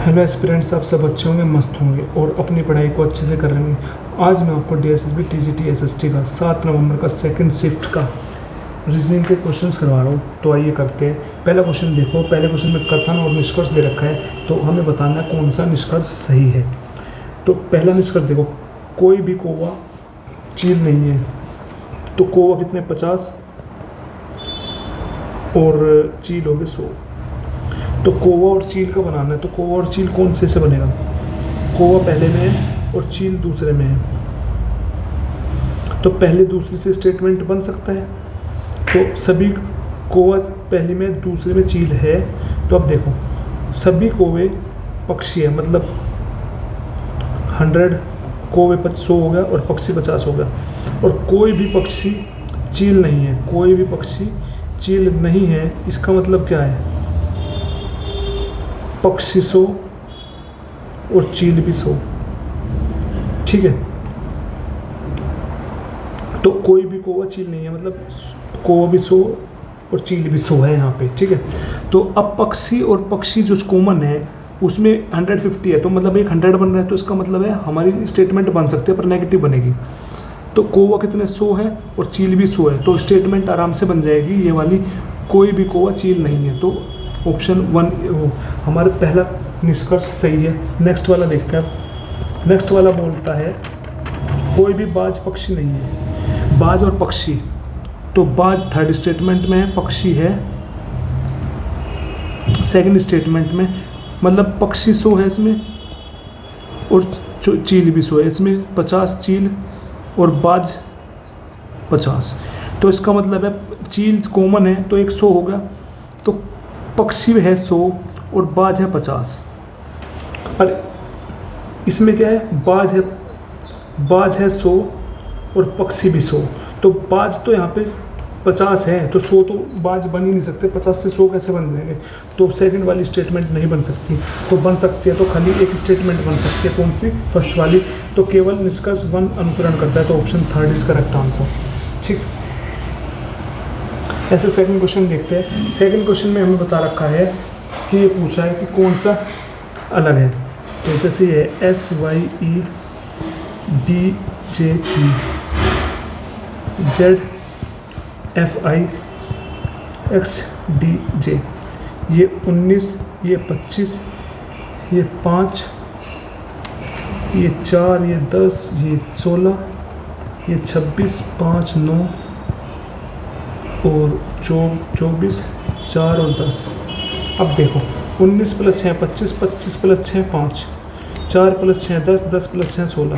Hello aspirants, आप सब अच्छे होंगे, मस्त होंगे और अपनी पढ़ाई को अच्छे से कर रहे होंगे। आज मैं आपको DSSB TGT SST का 7 नवंबर का सेकंड शिफ्ट का रीजनिंग के क्वेश्चंस करवा रहा हूँ। तो आइए करते हैं। पहला क्वेश्चन देखो। पहले क्वेश्चन में कथन और निष्कर्ष दे रखा है, तो हमें बताना है कौन सा निष्कर्ष सही है। तो पहला निष्कर्ष देखो, कोई भी कौवा चील नहीं है। तो कौवा कितने 50 और चील हो गए 100। तो कौवा और चील का बनाना है। तो कौवा और चील कौन से बनेगा? कौवा पहले में है और चील दूसरे में है। तो पहले दूसरे से स्टेटमेंट बन सकता है। तो सभी कौवा पहले में, दूसरे में चील है। तो अब देखो, सभी कौवे पक्षी है, मतलब 100 कौवे 100 हो गया और पक्षी 50 हो गया। और कोई भी पक्षी चील नहीं है। कोई भी पक्षी चील नहीं है, इसका मतलब क्या है? पक्षी 100 और चील भी 100। ठीक है। तो कोई भी कौवा चील नहीं है, मतलब कौवा भी 100 और चील भी 100 है यहाँ पे। ठीक है। तो अब पक्षी और पक्षी जो कॉमन है उसमें 150 है, तो मतलब एक 100 बन रहा है। तो इसका मतलब है हमारी स्टेटमेंट बन सकती है पर नेगेटिव बनेगी। तो कौवा कितने 100 है और चील भी 100 है, तो स्टेटमेंट आराम से बन जाएगी ये वाली, कोई भी कौवा चील नहीं है। तो ऑप्शन 1 हमारा पहला निष्कर्ष सही है। नेक्स्ट वाला देखते हैं। अब नेक्स्ट वाला बोलता है कोई भी बाज पक्षी नहीं है। बाज और पक्षी, तो बाज थर्ड स्टेटमेंट में है, पक्षी है सेकंड स्टेटमेंट में। मतलब पक्षी 100 है इसमें और चील भी 100 है इसमें। 50 चील और बाज 50। तो इसका मतलब है चील कॉमन है तो एक 100 होगा। तो पक्षी है 100 और बाज है 50। और इसमें क्या है? बाज है 100 और पक्षी भी 100। तो बाज तो यहाँ पे 50 है, तो 100 तो बाज बन ही नहीं सकते। 50 से 100 कैसे बन जाएंगे? तो सेकंड वाली स्टेटमेंट नहीं बन सकती। तो बन सकती है तो खाली एक स्टेटमेंट बन सकती है। कौन सी? फर्स्ट वाली। तो केवल निष्कर्ष 1 अनुसरण करता है। तो ऑप्शन 3 इज करेक्ट आंसर। ठीक। ऐसे सेकंड क्वेश्चन देखते हैं। सेकंड क्वेश्चन में हमें बता रखा है कि ये पूछा है कि कौन सा अलग है। तो जैसे ये SYEDJP ZFIXDJ, ये 19, ये 25, ये 5, ये 4, ये 10, ये 16, ये 26, 5, 9 और 24, 4 और 10। अब देखो 19 + 6 25, 25 + 6 5, 4 + 6 10, 10 + 6 16,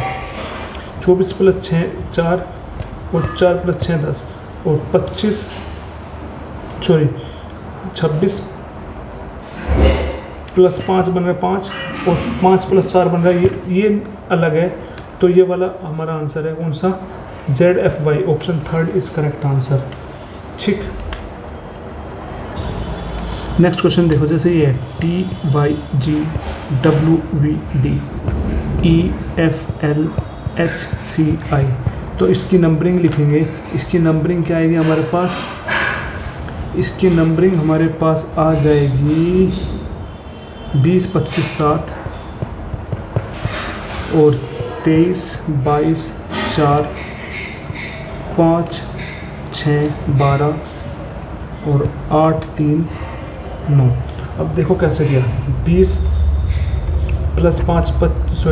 24 + 6 4 और 4 + 6 10 और 26 + 5 बन रहा है 5 और 5 + 4 बन रहा है ये अलग है। तो ये वाला हमारा आंसर है कौन सा? ZFY, option 3 is correct answer. ठीक। नेक्स्ट क्वेश्चन देखो। जैसे ये TYGWVD EFLHCI, तो इसकी नंबरिंग लिखेंगे। इसकी नंबरिंग क्या आएगी हमारे पास? इसकी नंबरिंग हमारे पास आ जाएगी 20 25 7 और 23 22 4 5 6 12 और 8 3 9। अब देखो कैसे किया। 20 + 5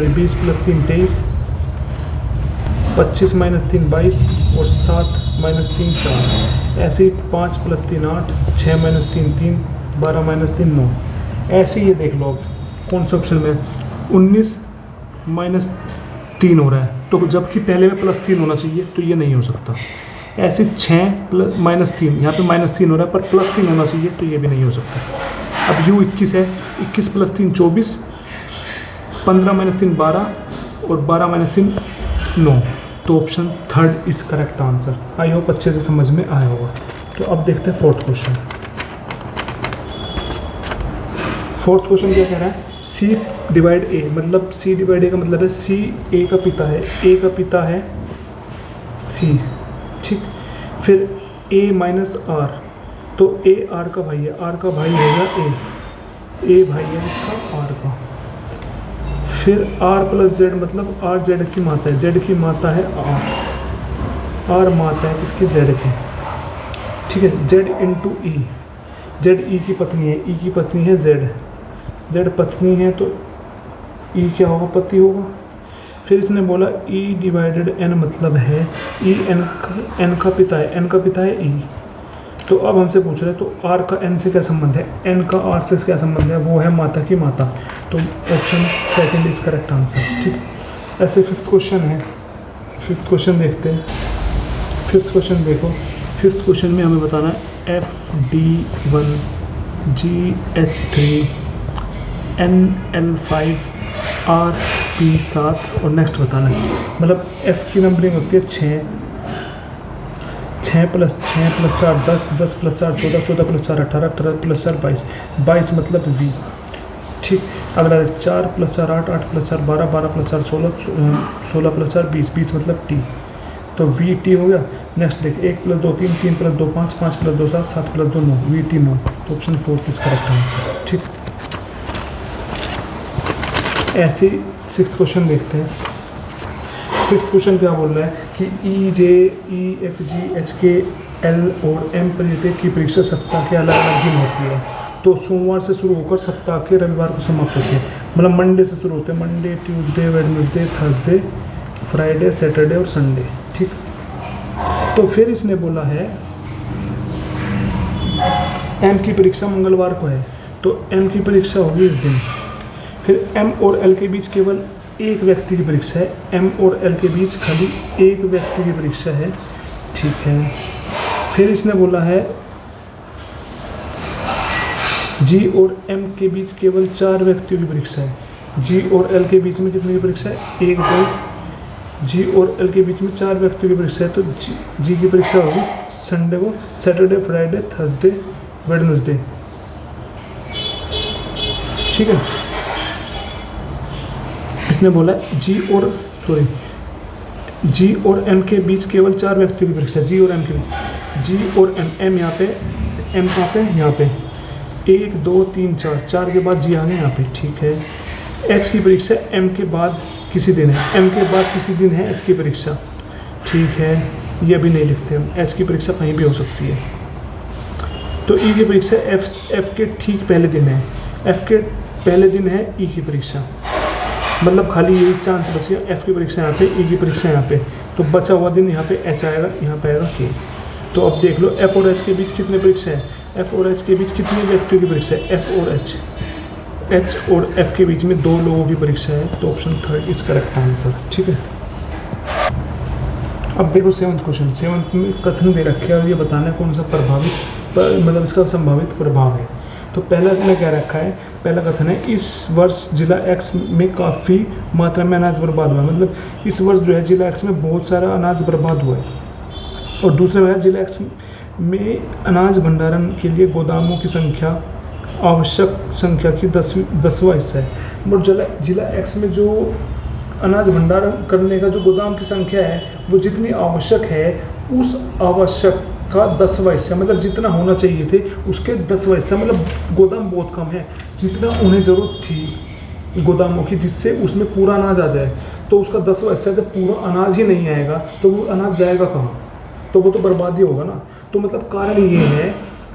20 + 3 23, 25 - 3 22 और 7 - 3 4। ऐसे ही 5 + 3 8, 6 - 3 3, 12 - 3 9। ऐसे ही ये देख लो अब कौन से ऑप्शन में 19 - 3 हो रहा है, तो जबकि पहले में +3 होना चाहिए, तो ये नहीं हो सकता। ऐसे 6 - 3, यहाँ पे -3 हो रहा है पर +3 होना चाहिए, तो ये भी नहीं हो सकता। अब U 21 है, 21 + 3 24, 15 - 3 12 और 12 - 3 9। तो option 3 is correct answer. I hope अच्छे से समझ में आया होगा। तो अब देखते हैं फोर्थ क्वेश्चन। फोर्थ क्वेश्चन क्या कह रहा है? C/A, मतलब C/A का मतलब है C A का पिता है, A का पिता है C। ठीक। फिर A - R, तो A R का भाई है, R का भाई होगा A भाई है इसका R का। फिर आर प्लस जेड मतलब आर जेड की माता है, जेड की माता है आर माता है इसकी जेड की, ठीक है। जेड इंटू ई, जेड ई की पत्नी है, ई की पत्नी है जेड, जेड पत्नी है तो ई क्या होगा, पति होगा। फिर इसने बोला ई डिवाइडेड एन मतलब है ई एन का पिता है, एन का पिता है ई। तो अब हमसे पूछ रहे हैं तो आर का एन से क्या संबंध है, एन का आर से क्या संबंध है, वो है माता की माता। तो option second is correct answer, ठीक। ऐसे फिफ्थ क्वेश्चन है, फिफ्थ क्वेश्चन देखते हैं। फिफ्थ क्वेश्चन देखो, फिफ्थ क्वेश्चन में हमें बताना है FD1 GH3 NL5 RP7 और नेक्स्ट बताना है। मतलब F की नंबरिंग होती है 6 प्लस 4 10, 10 प्लस 4 14, 14 प्लस 4 18, 18 प्लस 4 22, 22 मतलब V, ठीक। अगला 4 प्लस 4 8, 8 प्लस 4 12, 12 प्लस 4 16, 16 प्लस 4 20, 20 मतलब T, तो VT हो गया। नेक्स्ट देख 1 plus 2 3, 3 plus 2 5, 5 plus 2 7, 7 plus 2 9, VT 9। तो option fourth is correct answer, ठीक। ऐसे सिक्स्थ क्वेश्चन देखते हैं। सिक्स्थ क्वेश्चन क्या बोल रहा है कि EJEFGHK L और M प्रत्येक की परीक्षा सप्ताह के अलग अलग दिन होती है। तो सोमवार से शुरू होकर सप्ताह के रविवार को समाप्त होती है। मतलब मंडे से शुरू होते हैं, Monday Tuesday Wednesday Thursday Friday Saturday और संडे, ठीक। तो फिर इसने बोला है M की परीक्षा मंगलवार को है, तो M की परीक्षा होगी इस दिन। फिर M और L के बीच केवल एक व्यक्ति की परीक्षा है, M और L के बीच खाली एक व्यक्ति की परीक्षा है, ठीक है। फिर इसने बोला है G और M के बीच केवल 4 व्यक्तियों की परीक्षा है। G और L के बीच में कितने की परीक्षा है, 1 2। G और L के बीच में 4 व्यक्तियों की परीक्षा है, तो G की परीक्षा होगी संडे को, सैटरडे फ्राइडे थर्सडे वेडनेसडे, ठीक है। इसने बोला G और M के बीच केवल 4 व्यक्तियों की परीक्षा, G और M के बीच, G और M यहाँ पे, M कहाँ पे, यहाँ पे 1 2 3 4, 4 के बाद G आ गए यहाँ पे, ठीक है। H की परीक्षा M के बाद किसी दिन है, M के बाद किसी दिन है H की परीक्षा, ठीक है। ये अभी नहीं लिखते हम, H की परीक्षा कहीं भी हो सकती है। तो E की परीक्षा F के ठीक पहले दिन है, F के पहले दिन है E की परीक्षा। मतलब खाली यही चांस बच गया, F की परीक्षा यहाँ पे, E की परीक्षा यहाँ पे, तो बचा हुआ दिन यहाँ पे H आएगा, यहाँ पे आएगा K। तो अब देख लो F और H के बीच कितने परीक्षा है, F और H के बीच कितने व्यक्तियों की परीक्षा है, F और H और F के बीच में 2 लोगों की परीक्षा है। तो option third is correct answer, ठीक है। अब देखो सेवंथ क्वेश्चन, सेवंथ में कथन दे रखे हैं और ये बताना है कौन सा प्रभावित मतलब इसका संभावित प्रभाव है। तो पहला में क्या रखा है, पहला कथन है इस वर्ष जिला X में काफ़ी मात्रा में अनाज बर्बाद हुआ है। मतलब इस वर्ष जो है जिला X में बहुत सारा अनाज बर्बाद हुआ है। और दूसरे में जिला X में अनाज भंडारण के लिए गोदामों की संख्या आवश्यक संख्या की 10वां हिस्सा है। और जिला X में जो अनाज भंडारण करने का जो गोदाम की संख्या है वो जितनी आवश्यक है उस आवश्यक का 10वां हिस्सा, मतलब जितना होना चाहिए थे उसके 10वां हिस्सा, मतलब गोदाम बहुत कम है, जितना उन्हें ज़रूरत थी गोदामों की जिससे उसमें पूरा अनाज आ जाए, तो उसका 10वां हिस्सा जब पूरा अनाज ही नहीं आएगा तो वो अनाज जाएगा कहाँ, तो वो तो बर्बादी होगा ना। तो मतलब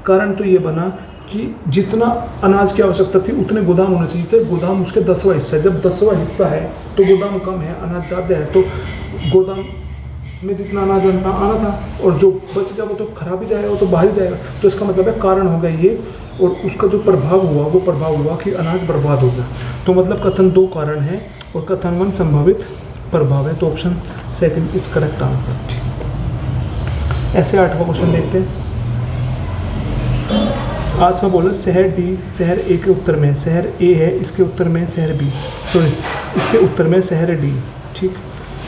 कारण तो ये बना कि जितना अनाज की आवश्यकता थी उतने गोदाम होने चाहिए थे, गोदाम उसके 10वां हिस्सा है। जब 10वां हिस्सा है तो गोदाम कम है, अनाज ज़्यादा है, तो गोदाम में जितना अनाज आना था और जो बच गया वो तो खराब ही जाएगा, वो तो बाहर ही जाएगा। तो इसका मतलब है कारण होगा ये, और उसका जो प्रभाव हुआ वो प्रभाव हुआ कि अनाज बर्बाद हो गया। तो मतलब कथन 2 कारण है और कथन 1 संभावित प्रभाव है। तो option second is correct answer, ठीक। ऐसे 8वां क्वेश्चन देखते हैं। 8वां बोला शहर डी शहर ए के उत्तर में, शहर ए है इसके उत्तर में शहर बी, सॉरी इसके उत्तर में शहर डी, ठीक।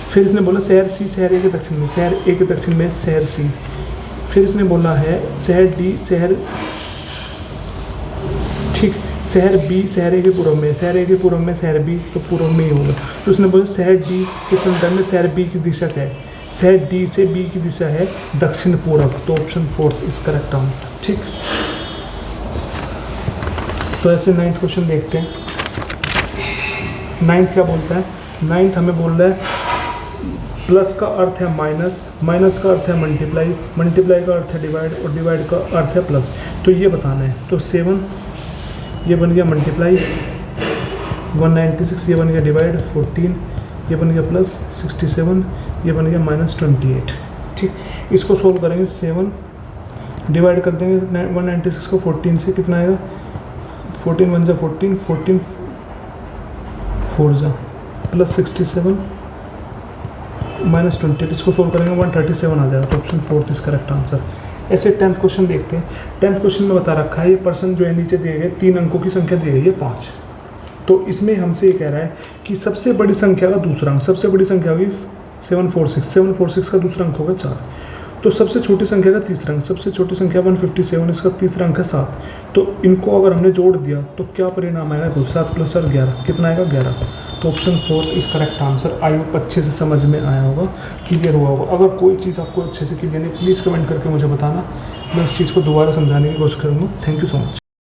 फिर इसने बोला शहर सी शहर ए के दक्षिण में, शहर ए के दक्षिण में शहर सी। फिर इसने बोला है शहर डी शहर, ठीक, शहर बी शहर ए के पूर्व में, शहर ए के पूर्व में शहर बी, तो पूर्व में ही होगा। तो उसने बोला शहर डी के संदर्भ में शहर बी की दिशा क्या है, शहर डी से बी की दिशा है दक्षिण पूर्व। तो ऑप्शन 4 इज करेक्ट आंसर, ठीक। तो ऐसे 9th क्वेश्चन देखते हैं। नाइन्थ क्या बोलता है, नाइन्थ हमें बोल रहा है प्लस का अर्थ है माइनस, माइनस का अर्थ है मल्टीप्लाई, मल्टीप्लाई का अर्थ है डिवाइड, और डिवाइड का अर्थ है प्लस। तो ये बताना है। तो 7 ये बन गया मल्टीप्लाई, 196 ये बन गया डिवाइड, 14 ये बन गया प्लस, 67 ये बन गया माइनस 28। ठीक, इसको सोल्व करेंगे। 7 डिवाइड कर देंगे 196 को 14 से, कितना आएगा 14 1 जा 14, 14 4 जा प्लस 67 माइनस 28, इसको सोल्व करेंगे 137 आ जाएगा। तो ऑप्शन 4 इज करेक्ट आंसर। ऐसे 10th क्वेश्चन देखते हैं। 10th क्वेश्चन में बता रखा है ये पर्सन जो है नीचे दिए गए 3 अंकों की संख्या दी गई है 5। तो इसमें हमसे ये कह रहा है कि सबसे बड़ी संख्या का दूसरा अंक, सबसे बड़ी संख्या होगी 746, 746 का दूसरा अंक होगा 4। तो सबसे छोटी संख्या का तीसरा अंक, सबसे छोटी संख्या 157, इसका तीसरा अंक है 7। तो इनको अगर हमने जोड़ दिया तो क्या परिणाम आएगा, 7 + 4 11, कितना आएगा 11। तो option 4 is correct answer. I hope अच्छे से समझ में आया होगा, क्लियर हुआ होगा। अगर कोई चीज़ आपको अच्छे से क्लियर नहीं, प्लीज़ कमेंट करके मुझे बताना, मैं उस चीज़ को दोबारा समझाने की कोशिश करूँगा। Thank you so much.